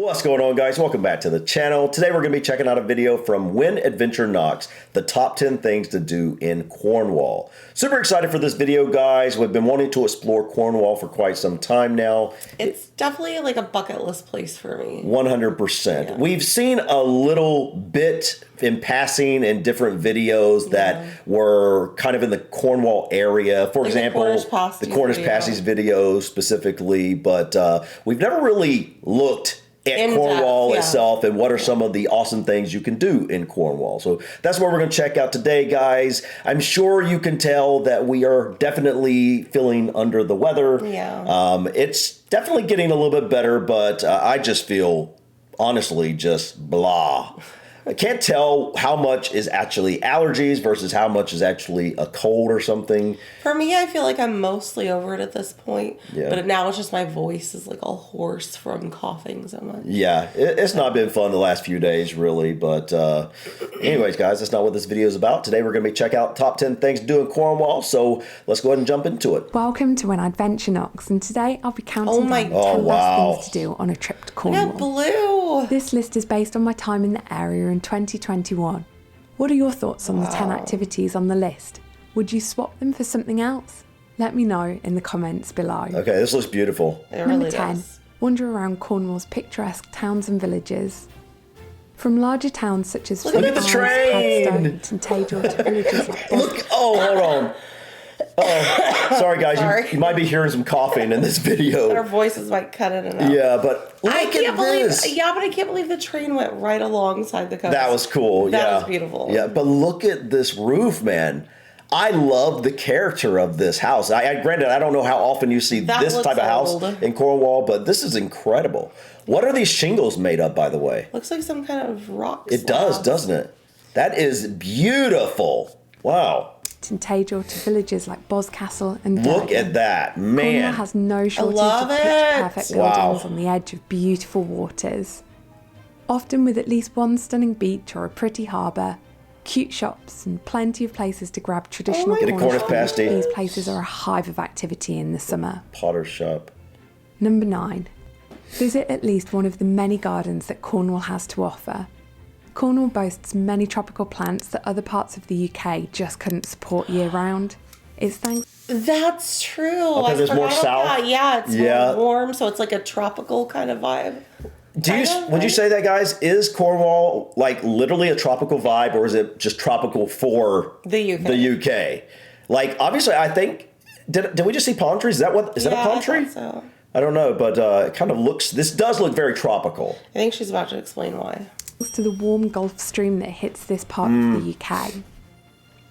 What's going on, guys? Welcome back to the channel. Today we're going to be checking out a video from When Adventure Knocks, the top 10 things to do in Cornwall. Super excited for this video, guys. We've been wanting to explore Cornwall for quite some time now. It's definitely like a bucket list place for me. 100%. Yeah. We've seen a little bit in passing in different videos that were kind of in the Cornwall area. For example, the Cornish pasties video specifically, but we've never really looked at Cornwall itself and what are some of the awesome things you can do in Cornwall. So that's what we're going to check out today, guys. I'm sure you can tell that we are definitely feeling under the weather. Yeah. It's definitely getting a little bit better, but I just feel honestly just blah. I can't tell how much is actually allergies versus how much is actually a cold or something. For me, I feel like I'm mostly over it at this point. Yeah. But now it's just my voice is like all hoarse from coughing so much. Yeah, it's not been fun the last few days, really. But anyways, guys, that's not what this video is about. Today, we're going to be checking out top 10 things to do in Cornwall. So let's go ahead and jump into it. Welcome to When Adventure Knocks. And today, I'll be counting down 10 best things to do on a trip to Cornwall. Yeah, blue. This list is based on my time in the area in 2021. What are your thoughts on the 10 activities on the list? Would you swap them for something else? Let me know in the comments below. Okay, this looks beautiful. Number 10, wander around Cornwall's picturesque towns and villages. From larger towns such as St Ives, Padstow, St Ives to villages like Look, hold on. Sorry, guys. You might be hearing some coughing in this video. Our voices might cut in and out. Yeah, but look at this. But I can't believe the train went right alongside the coast. That was cool. That was beautiful. Yeah, but look at this roof, man. I love the character of this house. Granted, I don't know how often you see this type of house in Cornwall, but this is incredible. What are these shingles made of, by the way? Looks like some kind of rock slab. It does, doesn't it? That is beautiful. Wow. St Ives to villages like Boscastle and Durgan. Look at that, man. Cornwall has no shortage of picture-perfect buildings on the edge of beautiful waters. Often with at least one stunning beach or a pretty harbour, cute shops and plenty of places to grab traditional Cornish pasty. These places are a hive of activity in the summer. Potter's shop. Number 9. Visit at least one of the many gardens that Cornwall has to offer. Cornwall boasts many tropical plants that other parts of the UK just couldn't support year-round. It's thanks... That's true. Because it's more south? Yeah, it's more warm, so it's like a tropical kind of vibe. Would you say that, guys? Is Cornwall like literally a tropical vibe, or is it just tropical for the UK? The UK. Like, obviously, I think... Did we just see palm trees? Is that a palm tree? I thought so. I don't know, but it kind of looks... This does look very tropical. I think she's about to explain why. To the warm Gulf Stream that hits this part of the UK.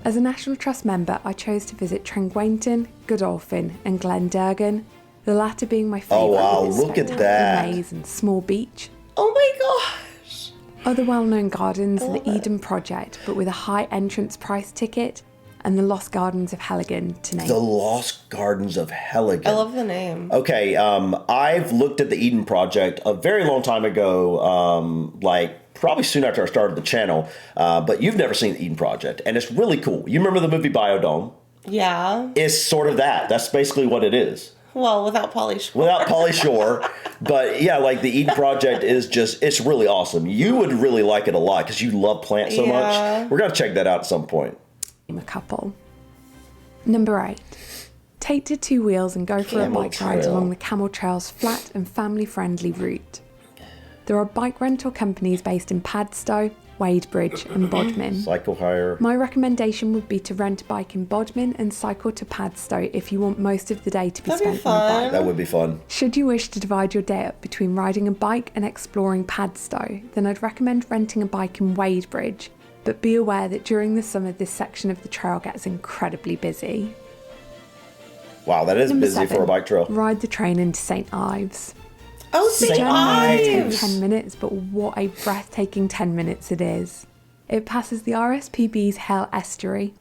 As a National Trust member, I chose to visit Trengwainton, Godolphin and Glendurgan, the latter being my favourite. Oh wow, look at that. Maze and small beach. Oh my gosh. Other well-known gardens are the Eden Project, but with a high entrance price ticket, and the Lost Gardens of Helligan, to name. The Lost Gardens of Helligan. I love the name. Okay, I've looked at the Eden Project a very long time ago, like probably soon after I started the channel, but you've never seen the Eden Project, and it's really cool. You remember the movie Biodome? Yeah. It's sort of that. That's basically what it is. Well, without Pauly Shore. Without Pauly Shore. But yeah, like the Eden Project is just, it's really awesome. You would really like it a lot because you love plants so much. We're going to check that out at some point. A couple. Number 8. Take to two wheels and go for a bike ride along the Camel Trail's flat and family-friendly route. There are bike rental companies based in Padstow, Wadebridge and Bodmin. Cycle hire. My recommendation would be to rent a bike in Bodmin and cycle to Padstow if you want most of the day to be spent on a bike. That would be fun. Should you wish to divide your day up between riding a bike and exploring Padstow, then I'd recommend renting a bike in Wadebridge, but be aware that during the summer this section of the trail gets incredibly busy. Wow, that is Number busy 7, for a bike trail. Ride the train into St Ives. Oh, St Ives! 10 minutes, but what a breathtaking 10 minutes it is. It passes the RSPB's Hell Estuary,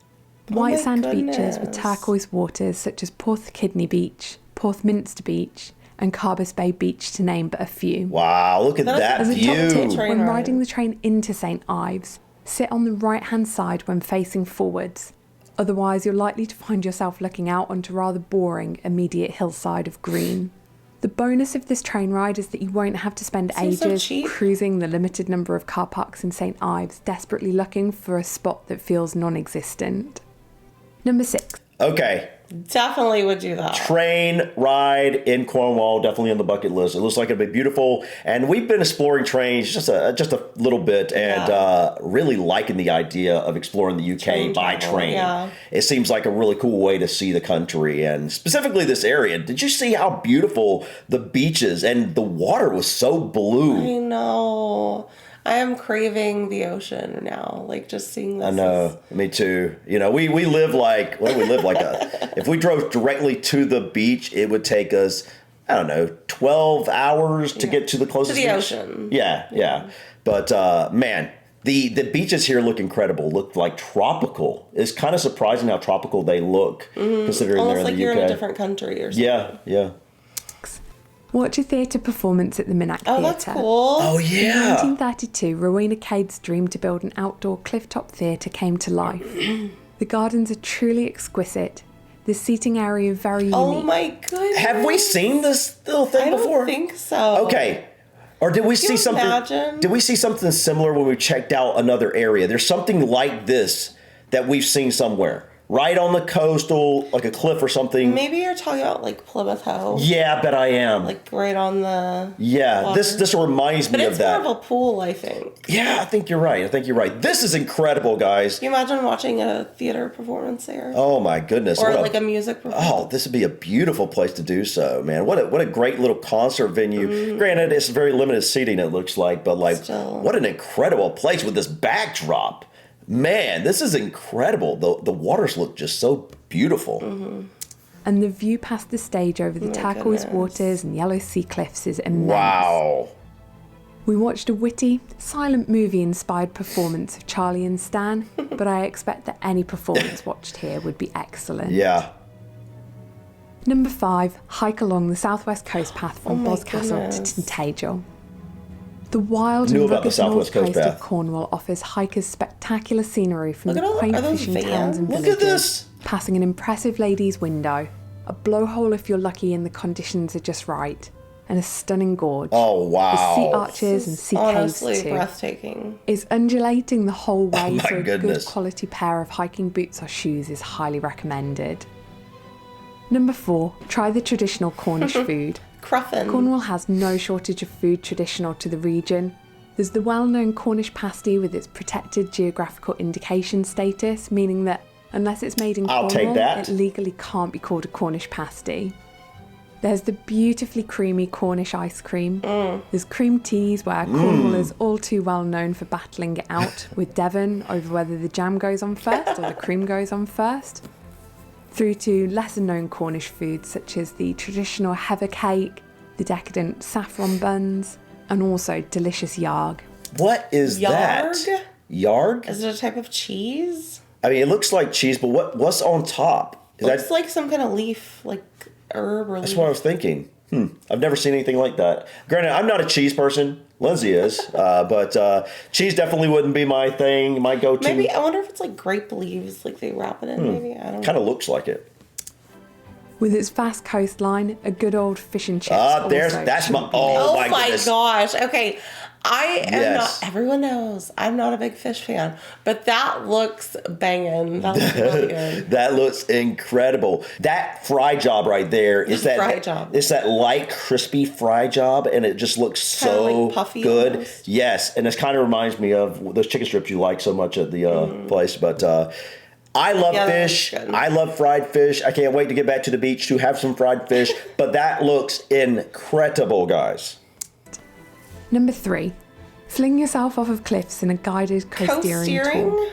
white sand beaches with turquoise waters such as Porthkidney Beach, Porthminster Beach, and Carbis Bay Beach, to name but a few. Wow, look at that As a view! top tip, when riding the train into St Ives, sit on the right-hand side when facing forwards. Otherwise, you're likely to find yourself looking out onto rather boring immediate hillside of green. The bonus of this train ride is that you won't have to spend Seems so ages cheap. cruising the limited number of cars cruising the limited number of car parks in St Ives, desperately looking for a spot that feels non-existent. Number 6. Okay. Definitely would do that. Train ride in Cornwall, definitely on the bucket list. It looks like it'd be beautiful. And we've been exploring trains just a little bit and really liking the idea of exploring the UK by train. Yeah. It seems like a really cool way to see the country and specifically this area. Did you see how beautiful the beaches and the water was so blue? I know. I am craving the ocean now, like just seeing this. I know, me too. You know, we live like, if we drove directly to the beach, it would take us, I don't know, 12 hours to get to the closest beach. To the ocean. Yeah. But man, the beaches here look incredible, look like tropical. It's kind of surprising how tropical they look, considering almost they're in like the you're UK. in a different country or something. Yeah. Watch a theatre performance at the Minack Theatre. Oh, that's cool. Oh, yeah. In 1932, Rowena Cade's dream to build an outdoor cliff-top theatre came to life. The gardens are truly exquisite. The seating area very unique. Oh my goodness. Have we seen this little thing before? I don't think so. Okay. Or did we see something? Imagine? Did we see something similar when we checked out another area? There's something like this that we've seen somewhere, right on the coastal, like a cliff or something. Maybe you're talking about like Plymouth Hoe. Yeah, I bet I am. Like right on the water. This reminds me of that. But it's more of a pool, I think. Yeah, I think you're right. This is incredible, guys. Can you imagine watching a theater performance there? Oh my goodness. Or like a music performance. Oh, this would be a beautiful place to do so, man. What a great little concert venue. Granted, it's very limited seating, it looks like, but like, what an incredible place with this backdrop. Man, this is incredible. The waters look just so beautiful. And the view past the stage over the turquoise waters and yellow sea cliffs is immense. Wow. We watched a witty, silent movie-inspired performance of Charlie and Stan, but I expect that any performance watched here would be excellent. Yeah. Number 5, hike along the southwest coast path from Boscastle to Tintagel. The wild and rugged north coast of Cornwall offers hikers spectacular scenery from the quaint fishing towns and villages. Look at this! Passing an impressive lady's window, a blowhole if you're lucky and the conditions are just right, and a stunning gorge. Oh, wow. With sea arches and sea caves too. Honestly, breathtaking. It's undulating the whole way, so a goodness. good quality pair of hiking boots or shoes is highly recommended. Number 4, try the traditional Cornish food. Cruffin. Cornwall has no shortage of food traditional to the region. There's the well-known Cornish pasty with its protected geographical indication status, meaning that unless it's made in Cornwall, it legally can't be called a Cornish pasty. There's the beautifully creamy Cornish ice cream. There's cream teas, where Cornwall is all too well known for battling it out with Devon over whether the jam goes on first or the cream goes on first. Through to lesser-known Cornish foods such as the traditional heather cake, the decadent saffron buns, and also delicious yarg. What is that? Yarg? Is it a type of cheese? I mean, it looks like cheese, but what's on top? Looks like some kind of leaf, like herb or leaf. That's what I was thinking. I've never seen anything like that. Granted, I'm not a cheese person. Lindsay is. But cheese definitely wouldn't be my thing, my go-to. Maybe, I wonder if it's like grape leaves, like they wrap it in, maybe. I don't know. Kind of looks like it. With its vast coastline, a good old fish and chips. That's my. Oh my goodness. Gosh. Okay. I am not, everyone knows I'm not a big fish fan, but that looks banging. That looks really good. That looks incredible. That fry job right there is that fry job. It's that light, crispy fry job, and it just looks so like puffy good. Almost. Yes, and this kind of reminds me of those chicken strips you like so much at the place, but. I love fish. I love fried fish. I can't wait to get back to the beach to have some fried fish. But that looks incredible, guys. Number 3, fling yourself off of cliffs in a guided coast steering tour.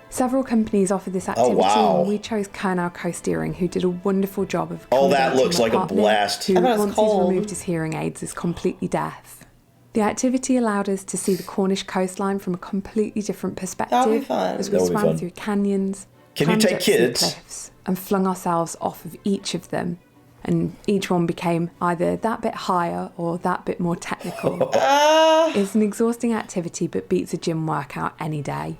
Several companies offer this activity, and we chose Cornwall Coast Steering, who did a wonderful job of. Oh, that looks like a blast! Who, once he's removed his hearing aids, is completely deaf. The activity allowed us to see the Cornish coastline from a completely different perspective. That'll be fun. As we swam through canyons. Can you take kids? Cliffs and flung ourselves off of each of them, and each one became either that bit higher or that bit more technical. It's an exhausting activity, but beats a gym workout any day.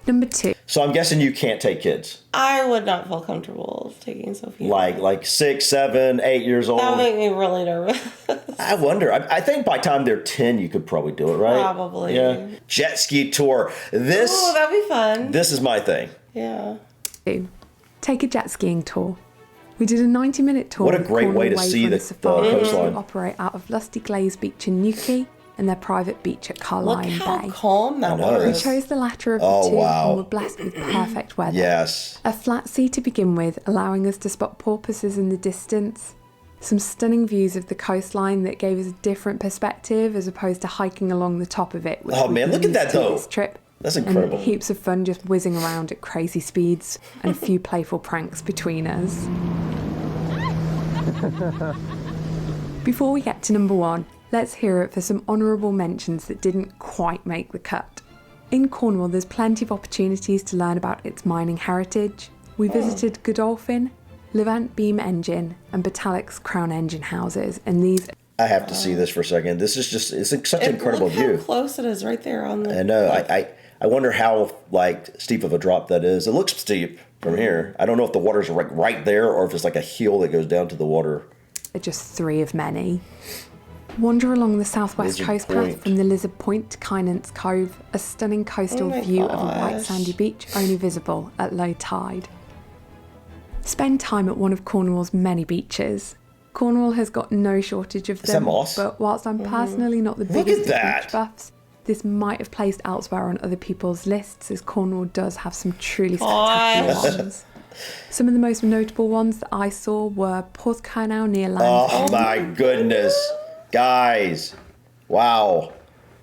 Number 2. So I'm guessing you can't take kids. I would not feel comfortable taking Sophia. Like 6, 7, 8 years old. That would make me really nervous. I wonder. I think by the time they're 10, you could probably do it, right? Probably. Yeah. Jet ski tour. Oh, that'd be fun. This is my thing. Yeah. 2. Take a jet skiing tour. We did a 90-minute tour. What a great way to see the coastline. Who operate out of Lusty Glaze Beach in Newquay and their private beach at Carlisle Look how Bay. calm that was. We chose the latter of the two and were blessed with perfect weather. Yes. A flat sea to begin with, allowing us to spot porpoises in the distance. Some stunning views of the coastline that gave us a different perspective as opposed to hiking along the top of it. Oh man, look at that though. This trip. That's incredible. And heaps of fun just whizzing around at crazy speeds and a few playful pranks between us. Before we get to number 1, let's hear it for some honourable mentions that didn't quite make the cut. In Cornwall, there's plenty of opportunities to learn about its mining heritage. We visited Godolphin, Levant Beam Engine, and Batalic's Crown Engine houses, and these... I have to see this for a second. This is just, it's such an incredible view. Look how close it is right there on the... I know. I wonder how, like, steep of a drop that is. It looks steep from here. I don't know if the water's right there or if it's like a hill that goes down to the water. Just 3 of many. Wander along the southwest coast path from the Lizard Point to Kynance Cove, a stunning coastal view of a white sandy beach only visible at low tide. Spend time at one of Cornwall's many beaches. Cornwall has got no shortage of them. Is that moss? But whilst I'm personally not the biggest of beach buffs, this might have placed elsewhere on other people's lists, as Cornwall does have some truly spectacular ones. Some of the most notable ones that I saw were Porthcurnow near Land's End. Oh my goodness. Guys. Wow.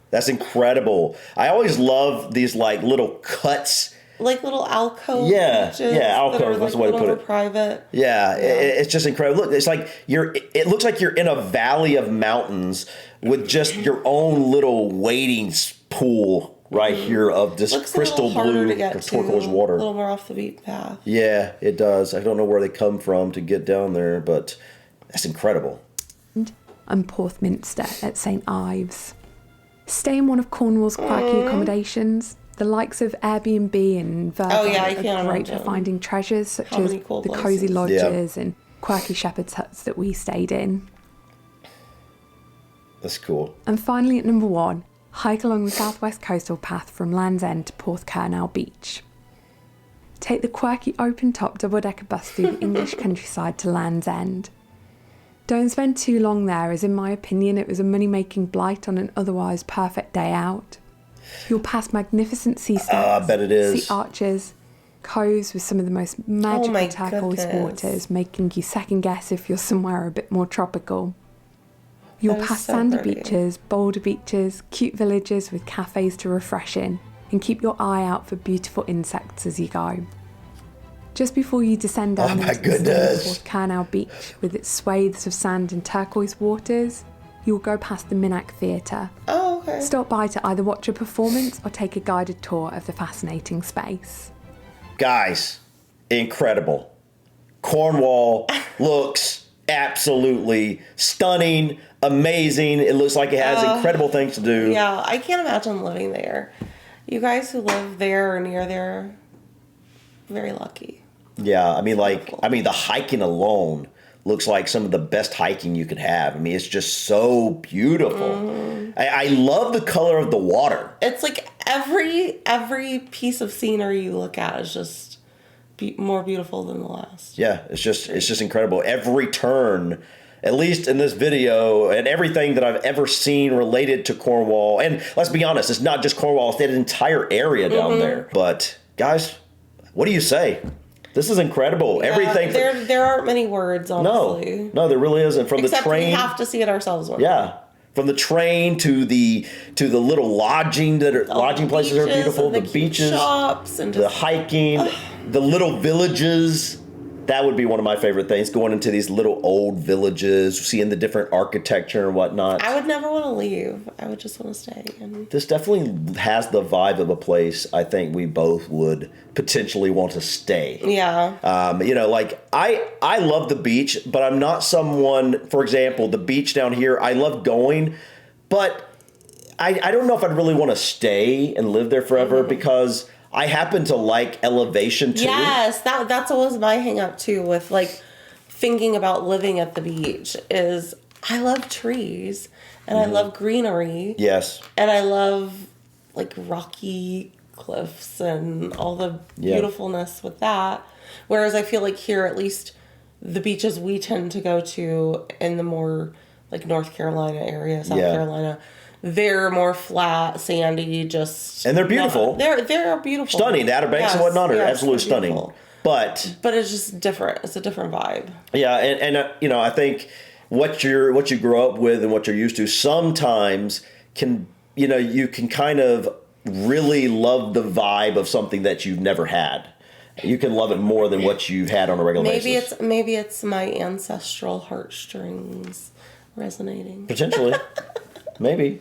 That's incredible. I always love these like little cuts. Like little alcove. Yeah, alcove. That's the way to put it. Private. Yeah, it's just incredible. Look, it's like it looks like you're in a valley of mountains with just your own little wading pool right here of this crystal blue turquoise water. A little more off the beaten path. Yeah, it does. I don't know where they come from to get down there, but that's incredible. And Porthminster at St Ives. Stay in one of Cornwall's quirky accommodations. The likes of Airbnb and Virgo are great for finding treasures such as the cosy lodges and quirky shepherd's huts that we stayed in. That's cool. And finally at number 1, hike along the southwest coastal path from Land's End to Porthcurnow Beach. Take the quirky open-top double-decker bus through the English countryside to Land's End. Don't spend too long there, as in my opinion it was a money-making blight on an otherwise perfect day out. You'll pass magnificent sea steps, I bet it is. sea arches, coves with some of the most magical turquoise waters, making you second-guess if you're somewhere a bit more tropical. You'll pass sandy beaches, boulder beaches, cute villages with cafes to refresh in, and keep your eye out for beautiful insects as you go. Just before you descend down into the Porthcurnow Beach with its swathes of sand and turquoise waters, you'll go past the Minack Theatre. Oh, okay. Stop by to either watch a performance or take a guided tour of the fascinating space. Guys, incredible. Cornwall looks absolutely stunning, amazing. It looks like it has incredible things to do. Yeah, I can't imagine living there. You guys who live there or near there, very lucky. Yeah, I mean, the hiking alone looks like some of the best hiking you could have. I mean, it's just so beautiful. Mm-hmm. I love the color of the water. It's like every piece of scenery you look at is just more beautiful than the last. Yeah, it's just incredible. Every turn, at least in this video, and everything that I've ever seen related to Cornwall. And let's be honest, it's not just Cornwall; it's that entire area down there. But guys, what do you say? This is incredible. Yeah, everything. There aren't many words, honestly. No, there really isn't. From Except the train, we have to see it ourselves. Yeah, from the train to the little lodging places are beautiful. The beaches, shops, and the hiking, the little villages. That would be one of my favorite things. Going into these little old villages, seeing the different architecture and whatnot. I would never want to leave. I would just want to stay. This definitely has the vibe of a place I think we both would potentially want to stay. Yeah. I love the beach, but I'm not someone, for example, the beach down here, I love going, but I don't know if I'd really want to stay and live there forever because I happen to like elevation too. Yes, that's always my hang up too with like thinking about living at the beach is I love trees and I love greenery. Yes. And I love like rocky cliffs and all the beautifulness with that. Whereas I feel like here, at least the beaches we tend to go to in the more like North Carolina area, South Carolina, they're more flat, sandy, and they're beautiful. They're beautiful, stunning. The Outer Banks and whatnot are absolutely stunning. Beautiful. But it's just different. It's a different vibe. Yeah, and you know, I think what you grow up with and what you're used to sometimes can, you know, you can kind of really love the vibe of something that you've never had. You can love it more than what you've had on a regular basis. Maybe it's my ancestral heartstrings resonating. Potentially. Maybe.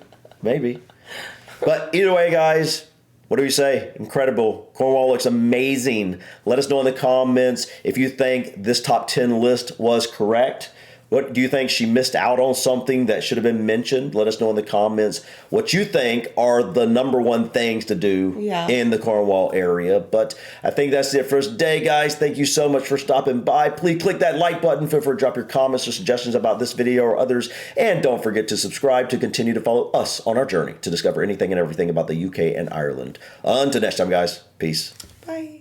But either way, guys, what do we say? Incredible. Cornwall looks amazing. Let us know in the comments if you think this top 10 list was correct. What do you think she missed out on something that should have been mentioned? Let us know in the comments what you think are the number one things to do in the Cornwall area. But I think that's it for today, guys. Thank you so much for stopping by. Please click that like button. Feel free to drop your comments or suggestions about this video or others. And don't forget to subscribe to continue to follow us on our journey to discover anything and everything about the UK and Ireland. Until next time, guys. Peace. Bye.